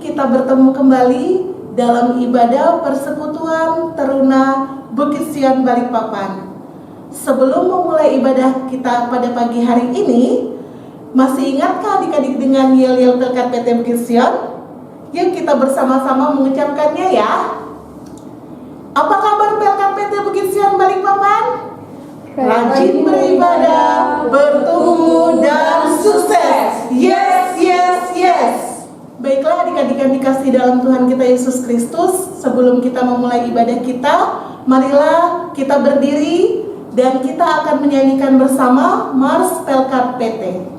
kita bertemu kembali dalam ibadah persekutuan Teruna Bukit Sion Balikpapan. Sebelum memulai ibadah kita pada pagi hari ini, masih ingatkah adik-adik dengan yel-yel Pelkat PT Bukit Sion? Yuk kita bersama-sama mengucapkannya ya. Apa kabar Pelkat PT Bukit Sion Balikpapan? Rajin beribadah, bertumbuh dan sukses. Yes, yes, yes. Baiklah adik-adik yang dikasih dalam Tuhan kita Yesus Kristus, sebelum kita memulai ibadah kita, marilah kita berdiri dan kita akan menyanyikan bersama Mars Pelkat PT.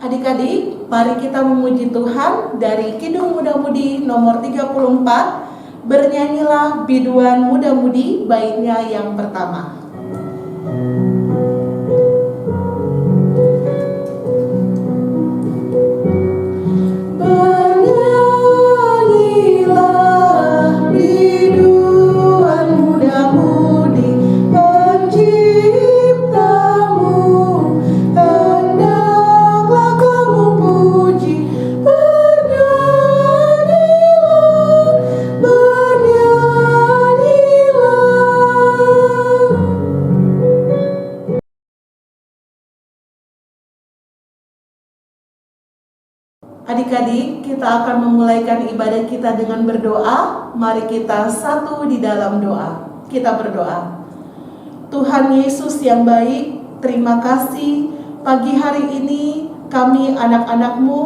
Adik-adik, mari kita memuji Tuhan dari Kidung Muda-Mudi nomor 34. Bernyanyilah biduan muda-mudi baitnya yang pertama. Adik-adik, kita akan memulaikan ibadah kita dengan berdoa. Mari kita satu di dalam doa. Kita berdoa. Tuhan Yesus yang baik, terima kasih pagi hari ini kami anak-anak-Mu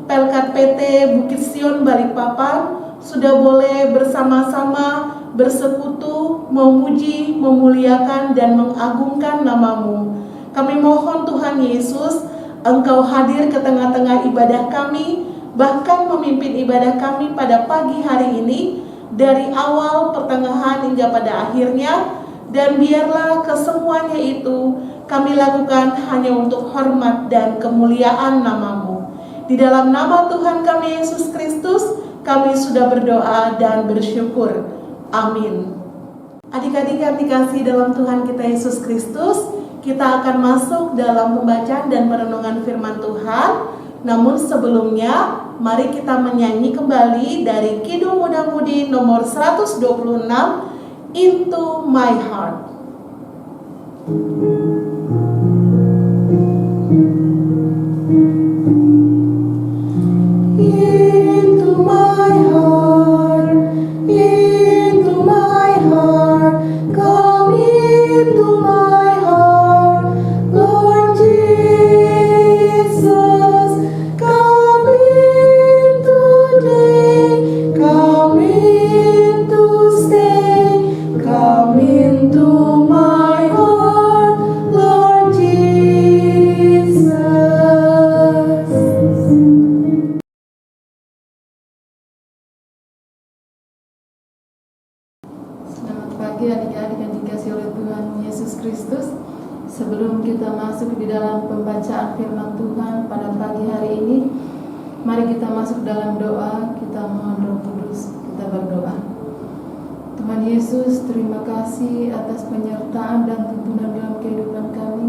Pelkat PT Bukit Sion Balikpapan sudah boleh bersama-sama bersekutu, memuji, memuliakan dan mengagungkan nama-Mu. Kami mohon Tuhan Yesus, Engkau hadir ke tengah-tengah ibadah kami, bahkan memimpin ibadah kami pada pagi hari ini, dari awal, pertengahan, hingga pada akhirnya, dan biarlah kesemuanya itu kami lakukan hanya untuk hormat dan kemuliaan nama-Mu. Di dalam nama Tuhan kami Yesus Kristus, kami sudah berdoa dan bersyukur. Amin. Adik-adik yang dikasihi dalam Tuhan kita Yesus Kristus, kita akan masuk dalam pembacaan dan perenungan firman Tuhan. Namun sebelumnya, mari kita menyanyi kembali dari Kidung Muda-Mudi nomor 126, Into My Heart. Into my heart, into my heart, come into my heart, Lord Jesus, come in today, come in to stay, come into my heart, Lord Jesus. Selamat pagi adik-adik yang dikasihi oleh Tuhan Yesus Kristus. Sebelum kita masuk di dalam pembacaan firman Tuhan pada pagi hari ini, mari kita masuk dalam doa. Kita mohon Roh Kudus, kita berdoa. Tuhan Yesus, terima kasih atas penyertaan dan tuntunan dalam kehidupan kami,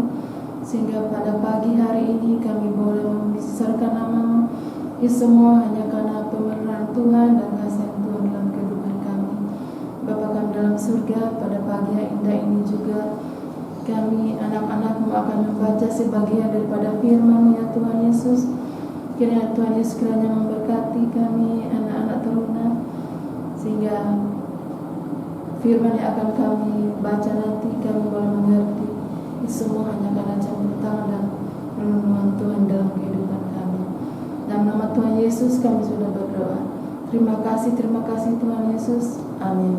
sehingga pada pagi hari ini kami boleh membesarkan nama-Mu. Ini semua hanya karena pemeliharaan Tuhan dan kasih Tuhan dalam kehidupan kami. Bapa kami dalam surga, pada pagi yang indah ini juga kami anak-anak-Mu akan membaca sebagian daripada firman-Mu ya Tuhan Yesus. Kiranya Tuhan Yesus kiranya memberkati kami anak-anak teruna, sehingga firman yang akan kami baca nanti kami boleh mengerti. Ini semua hanya karena campur tangan dan perlindungan Tuhan dalam kehidupan kami. Dalam nama Tuhan Yesus kami sudah berdoa. Terima kasih Tuhan Yesus. Amin.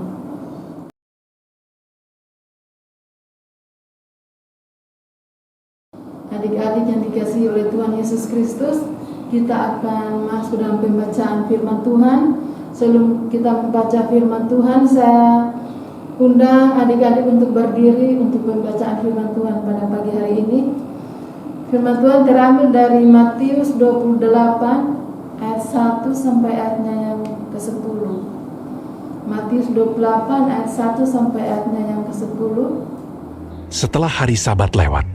Adik-adik yang dikasihi oleh Tuhan Yesus Kristus, kita akan masuk dalam pembacaan firman Tuhan. Sebelum kita membaca firman Tuhan, saya undang adik-adik untuk berdiri untuk pembacaan firman Tuhan pada pagi hari ini. Firman Tuhan terambil dari Matius 28 ayat 1 sampai ayatnya yang ke-10. Matius 28 ayat 1 sampai ayatnya yang ke-10. Setelah hari Sabat lewat,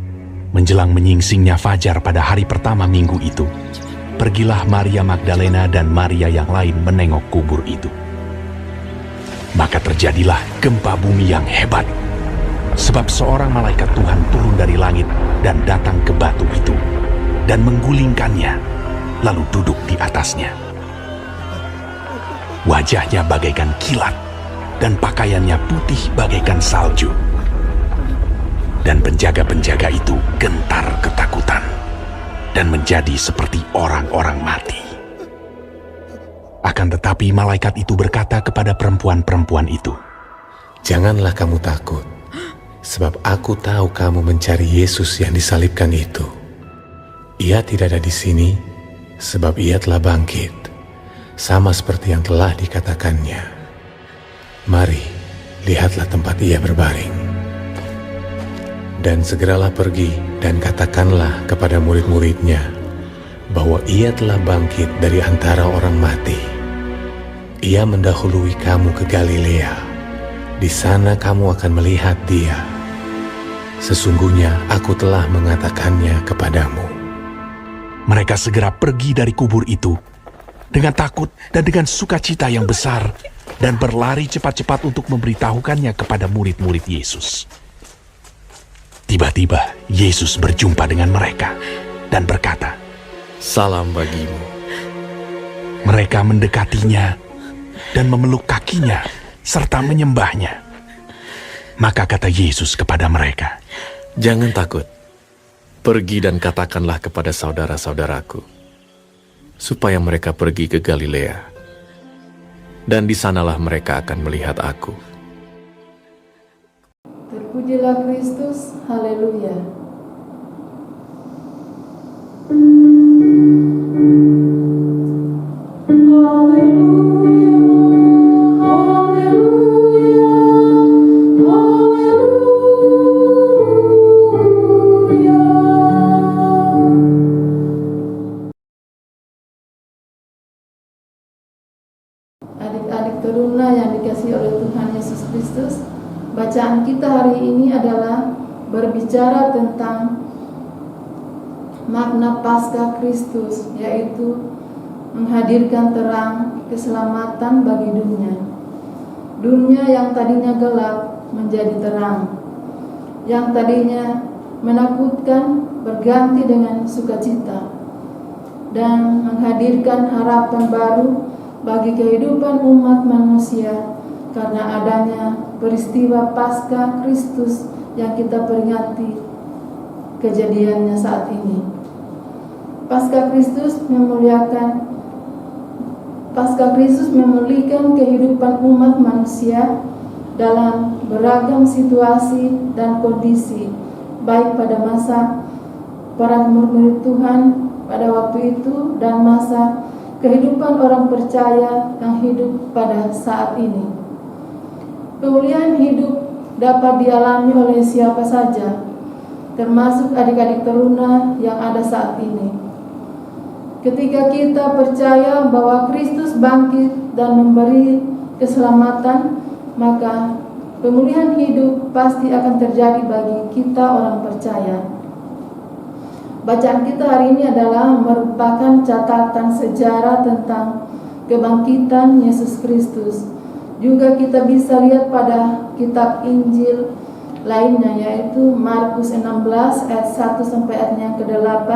menjelang menyingsingnya fajar pada hari pertama minggu itu, pergilah Maria Magdalena dan Maria yang lain menengok kubur itu. Maka terjadilah gempa bumi yang hebat, sebab seorang malaikat Tuhan turun dari langit dan datang ke batu itu, dan menggulingkannya, lalu duduk di atasnya. Wajahnya bagaikan kilat, dan pakaiannya putih bagaikan salju. Dan penjaga-penjaga itu gentar ketakutan dan menjadi seperti orang-orang mati. Akan tetapi malaikat itu berkata kepada perempuan-perempuan itu, "Janganlah kamu takut, sebab aku tahu kamu mencari Yesus yang disalibkan itu. Ia tidak ada di sini, sebab ia telah bangkit, sama seperti yang telah dikatakannya. Mari, lihatlah tempat ia berbaring. Dan segeralah pergi dan katakanlah kepada murid-muridnya bahwa ia telah bangkit dari antara orang mati. Ia mendahului kamu ke Galilea. Di sana kamu akan melihat dia. Sesungguhnya aku telah mengatakannya kepadamu." mereka segera pergi dari kubur itu dengan takut dan dengan sukacita yang besar, dan berlari cepat-cepat untuk memberitahukannya kepada murid-murid Yesus. Tiba-tiba Yesus berjumpa dengan mereka dan berkata, "Salam bagimu." Mereka mendekatinya dan memeluk kakinya serta menyembahnya. Maka kata Yesus kepada mereka, "Jangan takut. Pergi dan katakanlah kepada saudara-saudaraku, supaya mereka pergi ke Galilea, dan di sanalah mereka akan melihat aku." Terpujilah Kristus, haleluya. Adik-adik teruna yang dikasihi oleh Tuhan Yesus Kristus, bacaan kita hari ini adalah berbicara tentang makna Paskah Kristus, yaitu menghadirkan terang keselamatan bagi dunia. Dunia yang tadinya gelap menjadi terang, yang tadinya menakutkan berganti dengan sukacita, dan menghadirkan harapan baru bagi kehidupan umat manusia karena adanya peristiwa Paskah Kristus yang kita peringati kejadiannya saat ini. Paskah Kristus memulihkan kehidupan umat manusia dalam beragam situasi dan kondisi, baik pada masa para murid Tuhan pada waktu itu dan masa kehidupan orang percaya yang hidup pada saat ini. Pemulihan hidup dapat dialami oleh siapa saja, termasuk adik-adik teruna yang ada saat ini. Ketika kita percaya bahwa Kristus bangkit dan memberi keselamatan, maka pemulihan hidup pasti akan terjadi bagi kita orang percaya. Bacaan kita hari ini adalah merupakan catatan sejarah tentang kebangkitan Yesus Kristus. Juga kita bisa lihat pada kitab Injil lainnya, yaitu Markus 16 ayat 1 sampai ayat yang ke-8,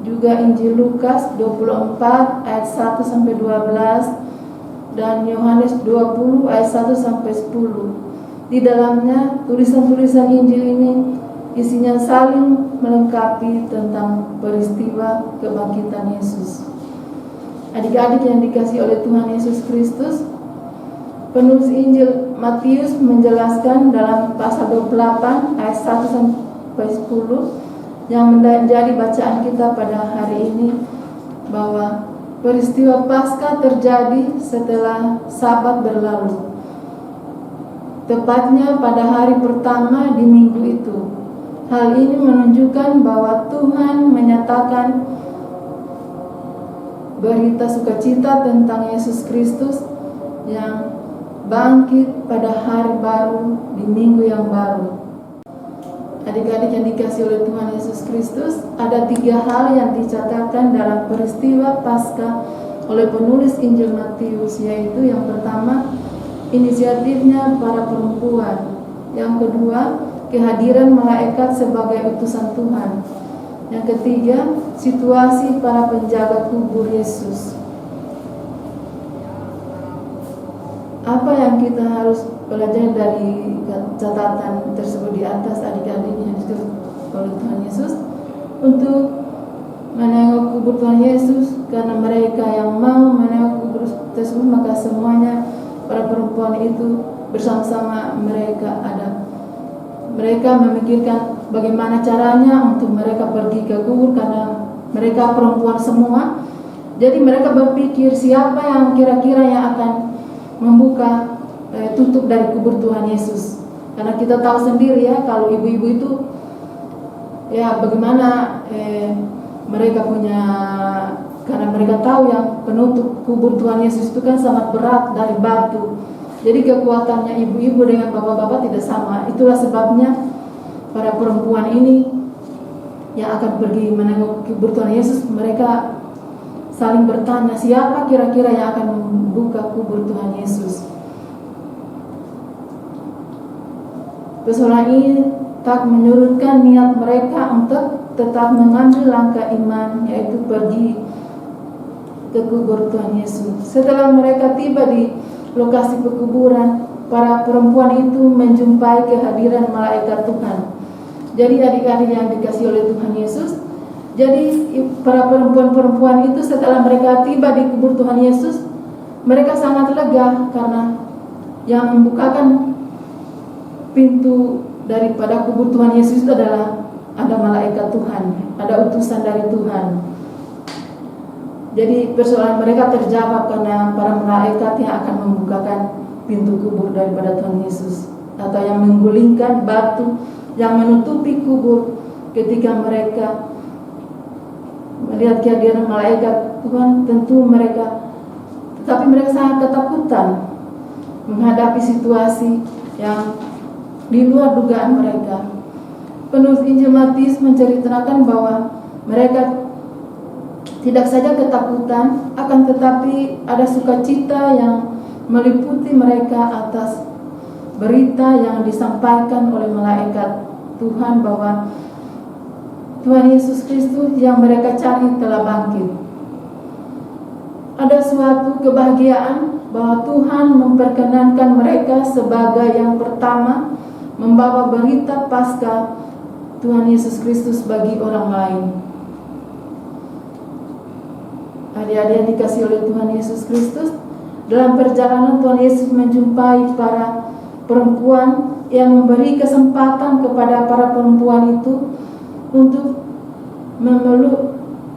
juga Injil Lukas 24 ayat 1 sampai 12, dan Yohanes 20 ayat 1 sampai 10. Di dalamnya tulisan-tulisan Injil ini isinya saling melengkapi tentang peristiwa kebangkitan Yesus. Adik-adik yang dikasihi oleh Tuhan Yesus Kristus, penulis Injil Matius menjelaskan dalam pasal 28 ayat 1 sampai 10 yang menjadi bacaan kita pada hari ini, bahwa peristiwa Paskah terjadi setelah Sabat berlalu, tepatnya pada hari pertama di minggu itu. Hal ini menunjukkan bahwa Tuhan menyatakan berita sukacita tentang Yesus Kristus yang bangkit pada hari baru di minggu yang baru. Adik-adik yang dikasihi oleh Tuhan Yesus Kristus, ada 3 hal yang dicatatkan dalam peristiwa Paskah oleh penulis Injil Matius, yaitu yang pertama, inisiatifnya para perempuan. Yang kedua, kehadiran malaikat sebagai utusan Tuhan. Yang ketiga, situasi para penjaga kubur Yesus. Apa yang kita harus belajar dari catatan tersebut di atas, adik-adik yang disebut oleh Tuhan Yesus? Untuk menengok kubur Tuhan Yesus, karena mereka yang mau menengok kubur tersebut, maka semuanya para perempuan itu bersama-sama mereka memikirkan bagaimana caranya untuk mereka pergi ke kubur, karena mereka perempuan semua. Jadi mereka berpikir siapa yang kira-kira yang akan membuka tutup dari kubur Tuhan Yesus. Karena kita tahu sendiri ya, kalau ibu-ibu itu ya bagaimana mereka punya, karena mereka tahu yang penutup kubur Tuhan Yesus itu kan sangat berat dari batu. Jadi kekuatannya ibu-ibu dengan bapak-bapak tidak sama. Itulah sebabnya para perempuan ini yang akan pergi menengok kubur Tuhan Yesus, mereka saling bertanya siapa kira-kira yang akan membuka kubur Tuhan Yesus. Persoalan ini tak menyurutkan niat mereka untuk tetap mengambil langkah iman, yaitu pergi ke kubur Tuhan Yesus. Setelah mereka tiba di lokasi pekuburan, para perempuan itu menjumpai kehadiran malaikat Tuhan. Jadi adik-adik yang dikasihi oleh Tuhan Yesus, jadi para perempuan-perempuan itu setelah mereka tiba di kubur Tuhan Yesus, mereka sangat lega karena yang membukakan pintu daripada kubur Tuhan Yesus itu adalah ada malaikat Tuhan, ada utusan dari Tuhan. Jadi persoalan mereka terjawab karena para malaikat yang akan membukakan pintu kubur daripada Tuhan Yesus, atau yang menggulingkan batu yang menutupi kubur ketika mereka melihat kehadiran malaikat Tuhan. Tentu mereka sangat ketakutan menghadapi situasi yang di luar dugaan mereka. Penulis Injil Matius menceritakan bahwa mereka tidak saja ketakutan, akan tetapi ada sukacita yang meliputi mereka atas berita yang disampaikan oleh malaikat Tuhan bahwa Tuhan Yesus Kristus yang mereka cari telah bangkit. Ada suatu kebahagiaan bahwa Tuhan memperkenankan mereka sebagai yang pertama membawa berita Paskah Tuhan Yesus Kristus bagi orang lain. Adik-adik yang dikasihi oleh Tuhan Yesus Kristus, dalam perjalanan Tuhan Yesus menjumpai para perempuan yang memberi kesempatan kepada para perempuan itu untuk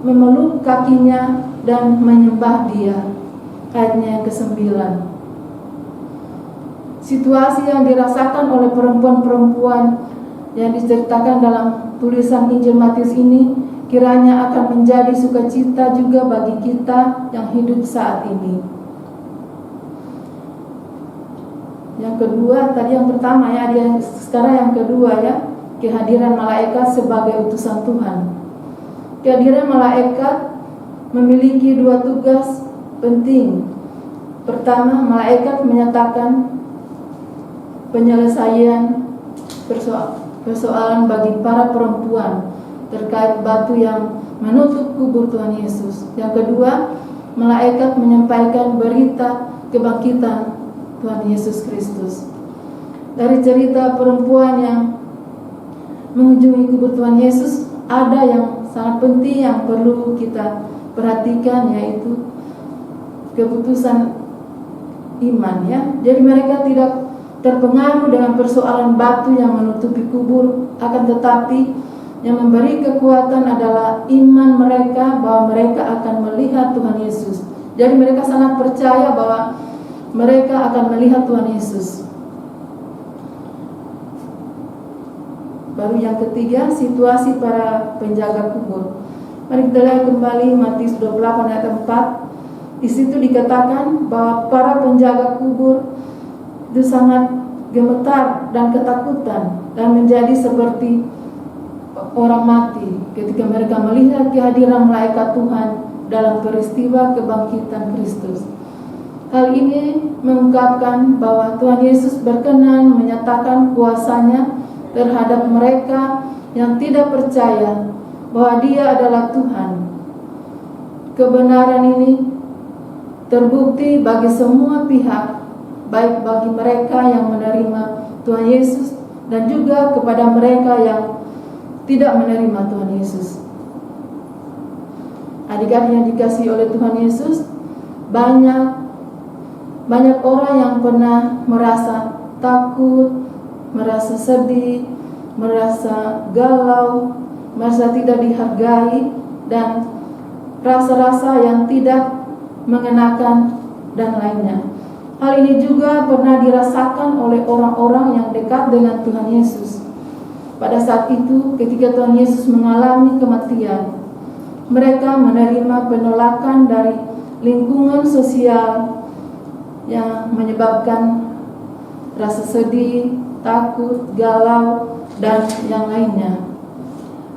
memeluk kakinya dan menyembah Dia. Ayatnya yang ke-9. Situasi yang dirasakan oleh perempuan-perempuan yang diceritakan dalam tulisan Injil Matius ini kiranya akan menjadi sukacita juga bagi kita yang hidup saat ini. Yang kedua, tadi yang pertama ya, sekarang yang kedua ya, kehadiran malaikat sebagai utusan Tuhan. Kehadiran malaikat memiliki dua tugas penting. Pertama, malaikat menyatakan penyelesaian persoalan bagi para perempuan terkait batu yang menutup kubur Tuhan Yesus. Yang kedua, malaikat menyampaikan berita kebangkitan Tuhan Yesus Kristus. Dari cerita perempuan yang mengunjungi kubur Tuhan Yesus, ada yang sangat penting yang perlu kita perhatikan, yaitu keputusan iman ya. Jadi mereka tidak terpengaruh dengan persoalan batu yang menutupi kubur, akan tetapi yang memberi kekuatan adalah iman mereka bahwa mereka akan melihat Tuhan Yesus. Jadi mereka sangat percaya bahwa mereka akan melihat Tuhan Yesus. Baru yang ketiga, situasi para penjaga kubur. Mari kita lihat kembali Matius 28 ayat 4. Di situ dikatakan bahwa para penjaga kubur itu sangat gemetar dan ketakutan dan menjadi seperti orang mati ketika mereka melihat kehadiran malaikat Tuhan dalam peristiwa kebangkitan Kristus. Hal ini mengungkapkan bahwa Tuhan Yesus berkenan menyatakan kuasa-Nya terhadap mereka yang tidak percaya bahwa Dia adalah Tuhan. Kebenaran ini terbukti bagi semua pihak, baik bagi mereka yang menerima Tuhan Yesus dan juga kepada mereka yang tidak menerima Tuhan Yesus. Adik-adik yang dikasihi oleh Tuhan Yesus, banyak orang yang pernah merasa takut, merasa sedih, merasa galau, merasa tidak dihargai, dan rasa-rasa yang tidak mengenakan dan lainnya. Hal ini juga pernah dirasakan oleh orang-orang yang dekat dengan Tuhan Yesus. Pada saat itu, ketika Tuhan Yesus mengalami kematian, mereka menerima penolakan dari lingkungan sosial yang menyebabkan rasa sedih, takut, galau, dan yang lainnya.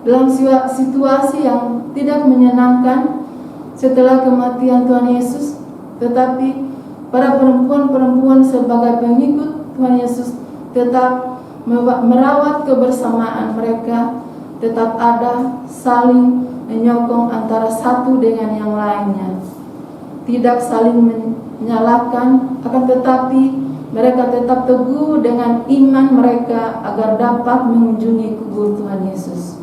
Dalam situasi yang tidak menyenangkan setelah kematian Tuhan Yesus, tetapi para perempuan-perempuan sebagai pengikut Tuhan Yesus tetap merawat kebersamaan mereka, tetap ada saling menyokong antara satu dengan yang lainnya, tidak saling menyalahkan, akan tetapi mereka tetap teguh dengan iman mereka agar dapat mengunjungi kubur Tuhan Yesus.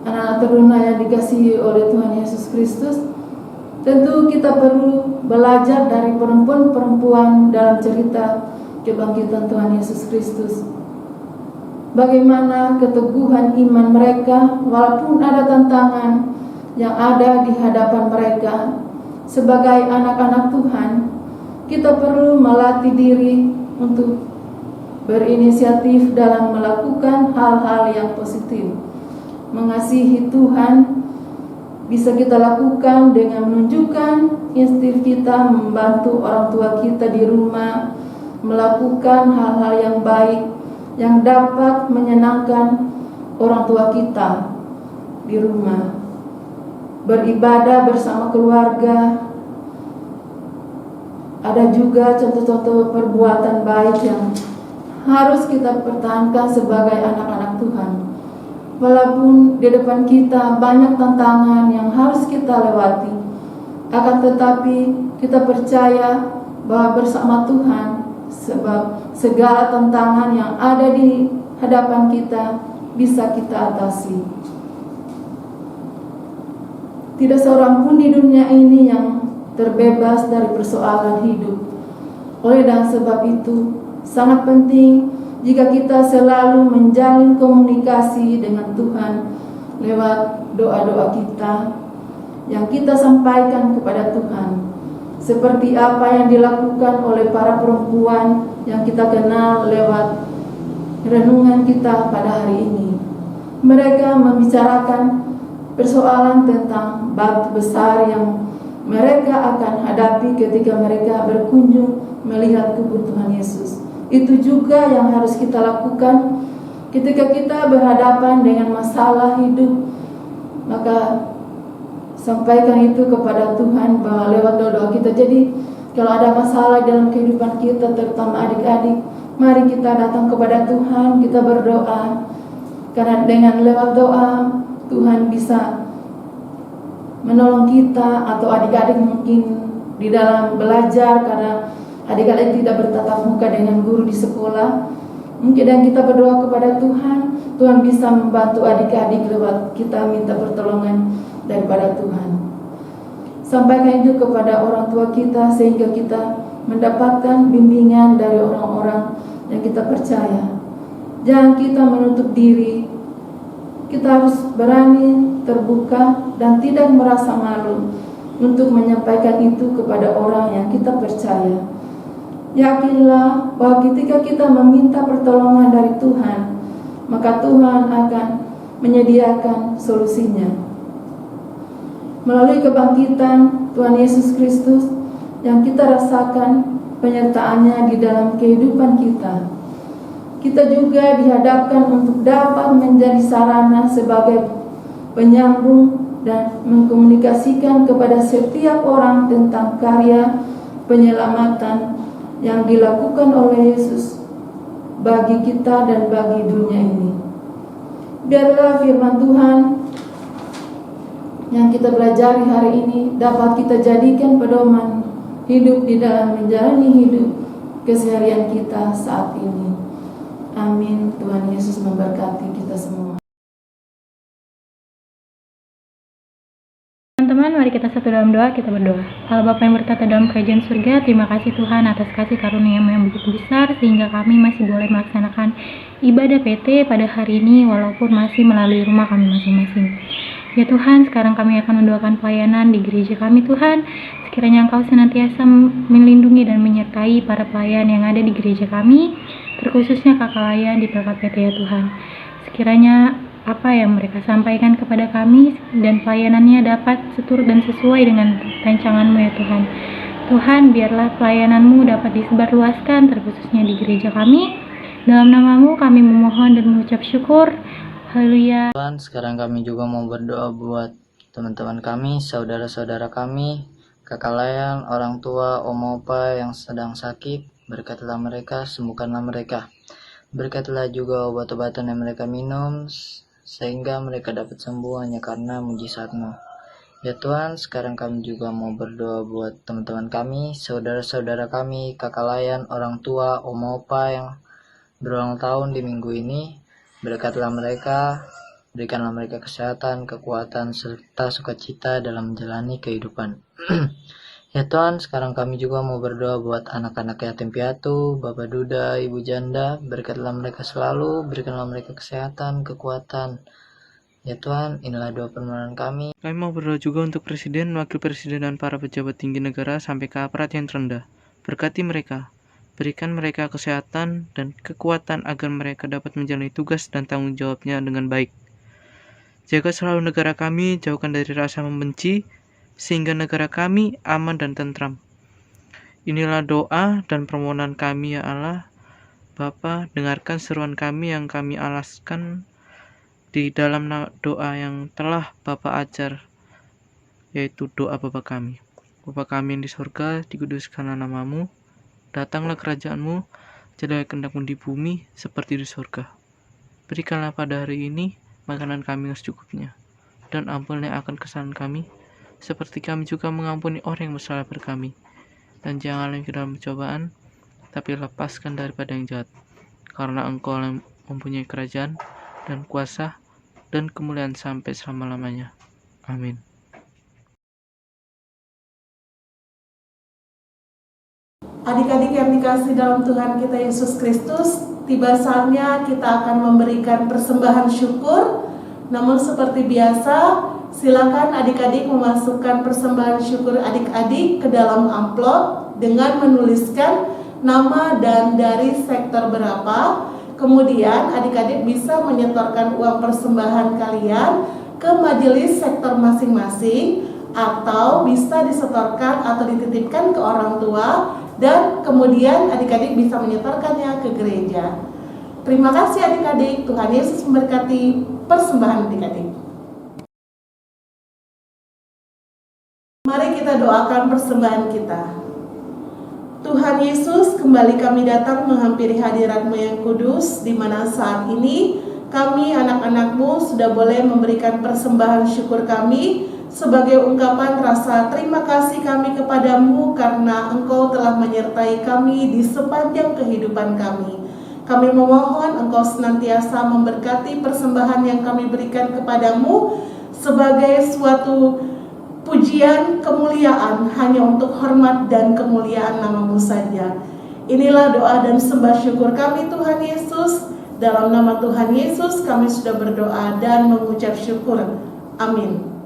Anak-anak teruna yang dikasihi oleh Tuhan Yesus Kristus, tentu kita perlu belajar dari perempuan-perempuan dalam cerita kebangkitan Tuhan Yesus Kristus. Bagaimana keteguhan iman mereka walaupun ada tantangan yang ada di hadapan mereka. Sebagai anak-anak Tuhan, kita perlu melatih diri untuk berinisiatif dalam melakukan hal-hal yang positif. Mengasihi Tuhan bisa kita lakukan dengan menunjukkan insting kita membantu orang tua kita di rumah, melakukan hal-hal yang baik yang dapat menyenangkan orang tua kita di rumah, beribadah bersama keluarga. Ada juga contoh-contoh perbuatan baik yang harus kita pertahankan sebagai anak-anak Tuhan. Walaupun di depan kita banyak tantangan yang harus kita lewati, akan tetapi kita percaya bahwa bersama Tuhan, sebab segala tantangan yang ada di hadapan kita bisa kita atasi. Tidak seorang pun di dunia ini yang terbebas dari persoalan hidup. Oleh dan sebab itu, sangat penting jika kita selalu menjalin komunikasi dengan Tuhan lewat doa-doa kita yang kita sampaikan kepada Tuhan. Seperti apa yang dilakukan oleh para perempuan yang kita kenal lewat renungan kita pada hari ini. Mereka membicarakan persoalan tentang batu besar yang mereka akan hadapi ketika mereka berkunjung melihat kubur Tuhan Yesus. Itu juga yang harus kita lakukan ketika kita berhadapan dengan masalah hidup. Maka sampaikan itu kepada Tuhan bahwa lewat doa kita. Jadi kalau ada masalah dalam kehidupan kita, terutama adik-adik, mari kita datang kepada Tuhan, kita berdoa. Karena dengan lewat doa Tuhan bisa menolong kita, atau adik-adik mungkin di dalam belajar karena adik-adik tidak bertatap muka dengan guru di sekolah. Mungkin dan kita berdoa kepada Tuhan, Tuhan bisa membantu adik-adik lewat kita minta pertolongan daripada Tuhan. Sampaikan itu kepada orang tua kita sehingga kita mendapatkan bimbingan dari orang-orang yang kita percaya. Jangan kita menutup diri. Kita harus berani, terbuka, dan tidak merasa malu untuk menyampaikan itu kepada orang yang kita percaya. Yakinlah bahwa ketika kita meminta pertolongan dari Tuhan, maka Tuhan akan menyediakan solusinya. Melalui kebangkitan Tuhan Yesus Kristus yang kita rasakan penyertaannya di dalam kehidupan kita, kita juga dihadapkan untuk dapat menjadi sarana sebagai penyambung dan mengkomunikasikan kepada setiap orang tentang karya penyelamatan yang dilakukan oleh Yesus bagi kita dan bagi dunia ini. Biarlah firman Tuhan yang kita pelajari hari ini dapat kita jadikan pedoman hidup di dalam menjalani hidup keseharian kita saat ini. Amin. Tuhan Yesus memberkati kita semua. Teman-teman, mari kita satu dalam doa, kita berdoa. Allah Bapa yang bertata dalam kerajaan surga, terima kasih Tuhan atas kasih karunia-Mu yang begitu besar sehingga kami masih boleh melaksanakan ibadah PT pada hari ini walaupun masih melalui rumah kami masing-masing. Ya Tuhan, sekarang kami akan mendoakan pelayanan di gereja kami Tuhan. Sekiranya Engkau senantiasa melindungi dan menyertai para pelayan yang ada di gereja kami, terkhususnya kakak layan di PKPT ya Tuhan. Sekiranya apa yang mereka sampaikan kepada kami dan pelayanannya dapat seturut dan sesuai dengan rancangan-Mu ya Tuhan. Tuhan, biarlah pelayanan-Mu dapat disebarluaskan terkhususnya di gereja kami. Dalam nama-Mu kami memohon dan mengucap syukur. Haleluya. Tuhan, sekarang kami juga mau berdoa buat teman-teman kami, saudara-saudara kami, kakak layan, orang tua, om opa yang sedang sakit. Berkatilah mereka, sembuhkanlah mereka. Berkatilah juga obat-obatan yang mereka minum, sehingga mereka dapat sembuh hanya karena mujizat-Mu. Ya Tuhan, sekarang kami juga mau berdoa buat teman-teman kami, saudara-saudara kami, kakak layan, orang tua, om opa yang berulang tahun di minggu ini. Berkatilah mereka, berikanlah mereka kesehatan, kekuatan, serta sukacita dalam menjalani kehidupan. Ya Tuhan, sekarang kami juga mau berdoa buat anak-anak yatim piatu, Bapak Duda, Ibu Janda. Berkatilah mereka selalu, berikanlah mereka kesehatan, kekuatan. Ya Tuhan, inilah doa permohonan kami. Kami mau berdoa juga untuk Presiden, Wakil Presiden, dan para pejabat tinggi negara sampai ke aparat yang terendah. Berkati mereka, berikan mereka kesehatan dan kekuatan agar mereka dapat menjalani tugas dan tanggung jawabnya dengan baik. Jaga selalu negara kami, jauhkan dari rasa membenci, sehingga negara kami aman dan tentram. Inilah doa dan permohonan kami ya Allah. Bapa, dengarkan seruan kami yang kami alaskan di dalam doa yang telah Bapa ajar, yaitu doa Bapa kami. Bapa kami yang di surga, dikuduskanlah nama-Mu, datanglah kerajaan-Mu, jadilah kehendak-Mu di bumi seperti di surga. Berikanlah pada hari ini makanan kami yang secukupnya, dan ampunilah akan kesalahan kami, seperti kami juga mengampuni orang yang bersalah pada kami. Dan janganlah ke dalam pencobaan, tapi lepaskan daripada yang jahat. Karena Engkau yang mempunyai kerajaan dan kuasa dan kemuliaan sampai selama-lamanya. Amin. Adik-adik yang dikasihi dalam Tuhan kita Yesus Kristus, tiba saatnya kita akan memberikan persembahan syukur. Namun seperti biasa, silakan adik-adik memasukkan persembahan syukur adik-adik ke dalam amplop dengan menuliskan nama dan dari sektor berapa. Kemudian adik-adik bisa menyetorkan uang persembahan kalian ke majelis sektor masing-masing atau bisa disetorkan atau dititipkan ke orang tua, dan kemudian adik-adik bisa menyetorkannya ke gereja. Terima kasih adik-adik, Tuhan Yesus memberkati persembahan adik-adik. Mari kita doakan persembahan kita. Tuhan Yesus, kembali kami datang menghampiri hadirat-Mu yang kudus, di mana saat ini kami anak-anak-Mu sudah boleh memberikan persembahan syukur kami sebagai ungkapan rasa terima kasih kami kepadamu karena Engkau telah menyertai kami di sepanjang kehidupan kami. Kami memohon Engkau senantiasa memberkati persembahan yang kami berikan kepadamu sebagai suatu pujian kemuliaan hanya untuk hormat dan kemuliaan nama-Mu saja. Inilah doa dan sembah syukur kami Tuhan Yesus. Dalam nama Tuhan Yesus kami sudah berdoa dan mengucap syukur. Amin.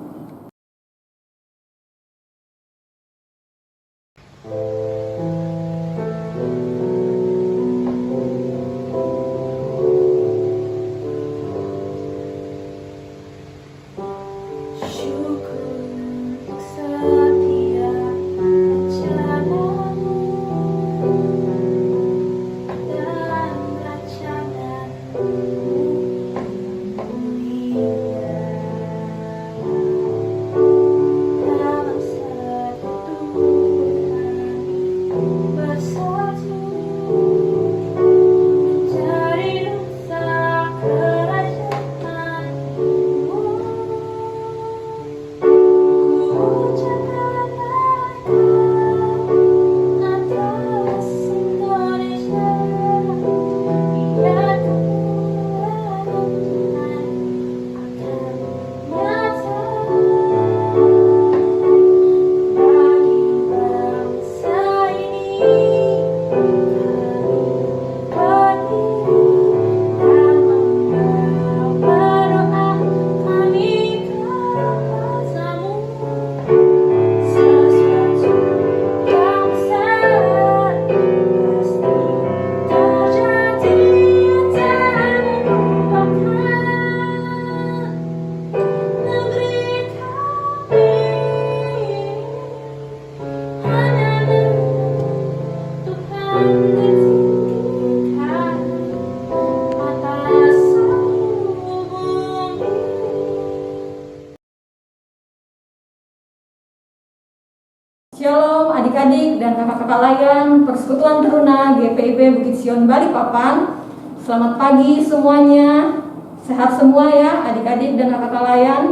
Shalom adik-adik dan kakak-kakak layan Persekutuan Teruna GPIB Bukit Sion Balikpapan. Selamat pagi semuanya. Sehat semua ya adik-adik dan kakak-kakak layan.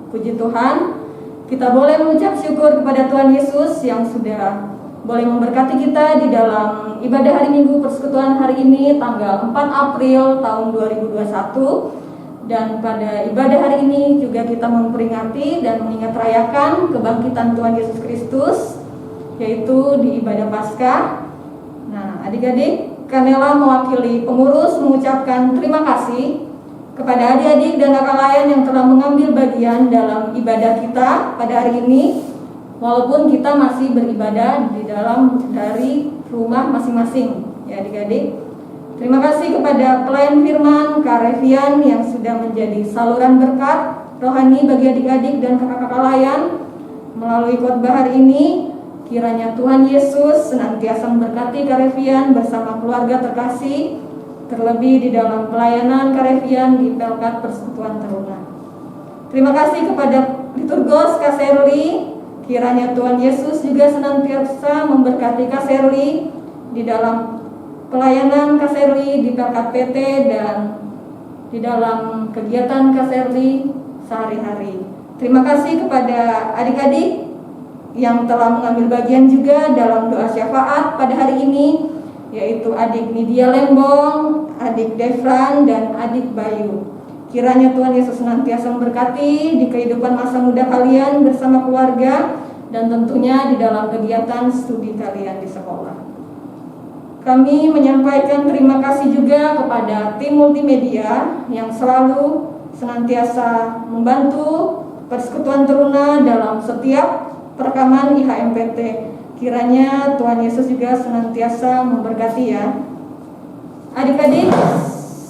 Puji Tuhan, kita boleh mengucap syukur kepada Tuhan Yesus yang sudah boleh memberkati kita di dalam ibadah hari Minggu Persekutuan hari ini tanggal 4 April tahun 2021. Dan pada ibadah hari ini juga kita memperingati dan mengingat rayakan kebangkitan Tuhan Yesus Kristus, yaitu di ibadah Paskah. Nah, adik-adik, Kanela mewakili pengurus mengucapkan terima kasih kepada adik-adik dan kakak layan yang telah mengambil bagian dalam ibadah kita pada hari ini, walaupun kita masih beribadah di dalam dari rumah masing-masing, ya adik-adik. Terima kasih kepada pelayan firman Kak Revian yang sudah menjadi saluran berkat rohani bagi adik-adik dan kakak-kakak layan melalui khotbah hari ini. Kiranya Tuhan Yesus senantiasa memberkati Kak Revian bersama keluarga terkasih, terlebih di dalam pelayanan Kak Revian di Pelkat Persekutuan Teruna. Terima kasih kepada Liturgos Kak Serli. Kiranya Tuhan Yesus juga senantiasa memberkati Kak Serli di dalam pelayanan Kak Serli di Pelkat PT dan di dalam kegiatan Kak Serli sehari-hari. Terima kasih kepada adik-adik yang telah mengambil bagian juga dalam doa syafaat pada hari ini, yaitu adik Nidia Lembong, adik Devran, dan adik Bayu. Kiranya Tuhan Yesus senantiasa memberkati di kehidupan masa muda kalian bersama keluarga dan tentunya di dalam kegiatan studi kalian di sekolah. Kami menyampaikan terima kasih juga kepada tim multimedia yang selalu senantiasa membantu Persekutuan Teruna dalam setiap perekaman IHMPT. Kiranya Tuhan Yesus juga senantiasa memberkati ya. Adik-adik,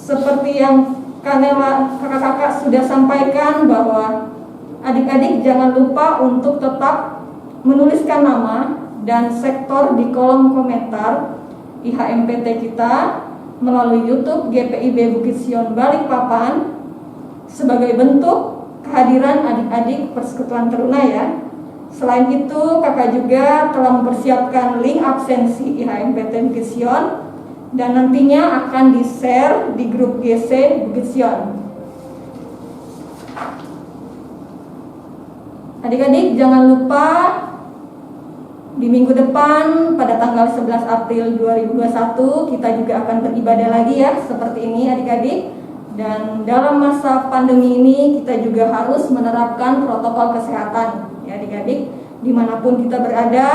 seperti yang kakak-kakak sudah sampaikan bahwa Adik-adik jangan lupa untuk tetap menuliskan nama dan sektor di kolom komentar IHMPT kita melalui YouTube GPIB Bukit Sion Balikpapan sebagai bentuk kehadiran adik-adik Persekutuan Teruna ya. Selain itu, kakak juga telah mempersiapkan link absensi IHMPT Bukit Sion dan nantinya akan di-share di grup GC Bukit Sion. Adik-adik jangan lupa di minggu depan pada tanggal 11 April 2021 kita juga akan beribadah lagi ya seperti ini adik-adik. Dan dalam masa pandemi ini kita juga harus menerapkan protokol kesehatan ya adik-adik dimanapun kita berada,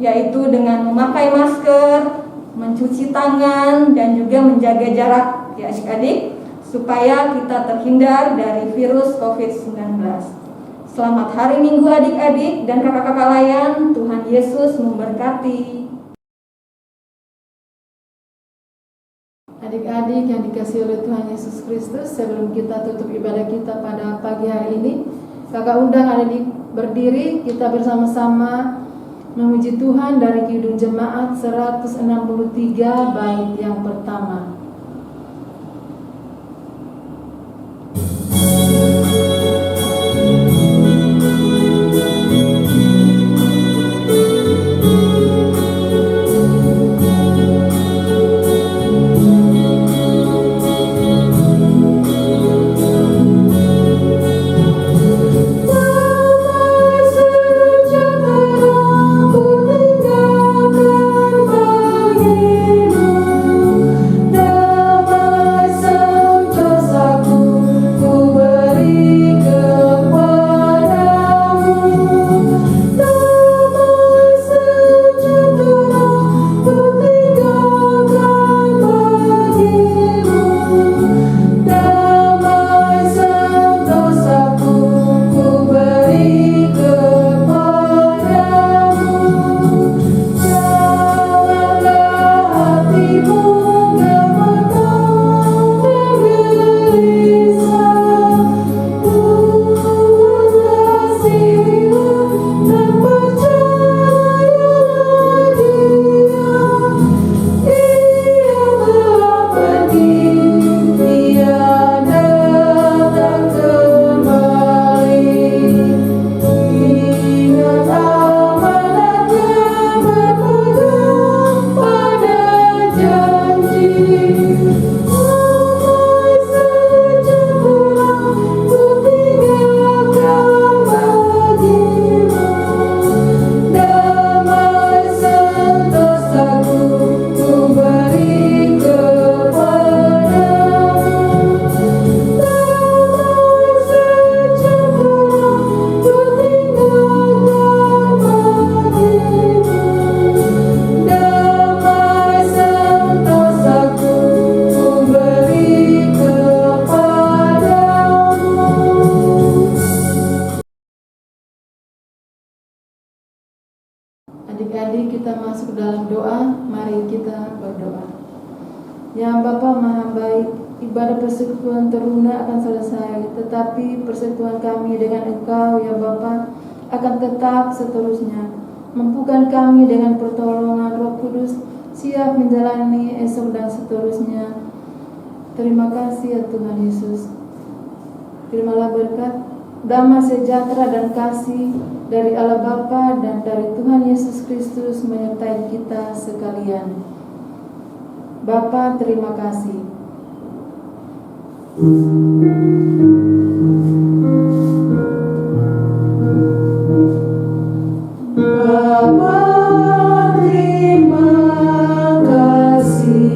yaitu dengan memakai masker, mencuci tangan, dan juga menjaga jarak ya adik-adik supaya kita terhindar dari virus COVID-19. Selamat hari Minggu adik-adik dan kakak-kakak layan. Tuhan Yesus memberkati. Adik-adik yang dikasihi oleh Tuhan Yesus Kristus, sebelum kita tutup ibadah kita pada pagi hari ini, kakak undang adik berdiri, kita bersama-sama memuji Tuhan dari Kidung Jemaat 163 bait yang pertama. Adik-adik kita masuk dalam doa, mari kita berdoa. Ya Bapa Maha Baik, ibadah persekutuan teruna akan selesai, tetapi persekutuan kami dengan Engkau ya Bapa akan tetap seterusnya. Mampukan kami dengan pertolongan Roh Kudus siap menjalani esok dan seterusnya. Terima kasih ya Tuhan Yesus. Terimalah berkat, damai sejahtera dan kasih dari Allah Bapa dan dari Tuhan Yesus Kristus menyertai kita sekalian. Bapa, terima kasih. Bapa, terima kasih.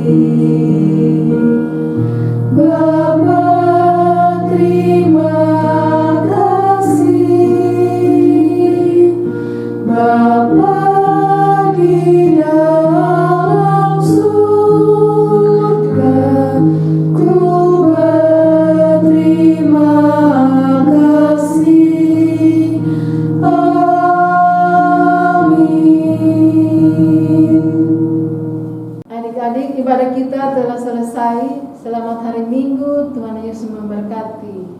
Bapa, terima kasih. Bapa di dalam surga, ku berterima kasih. Amin. Adik-adik, ibadah kita telah selesai. Selamat hari Minggu, Tuhan Yesus memberkati.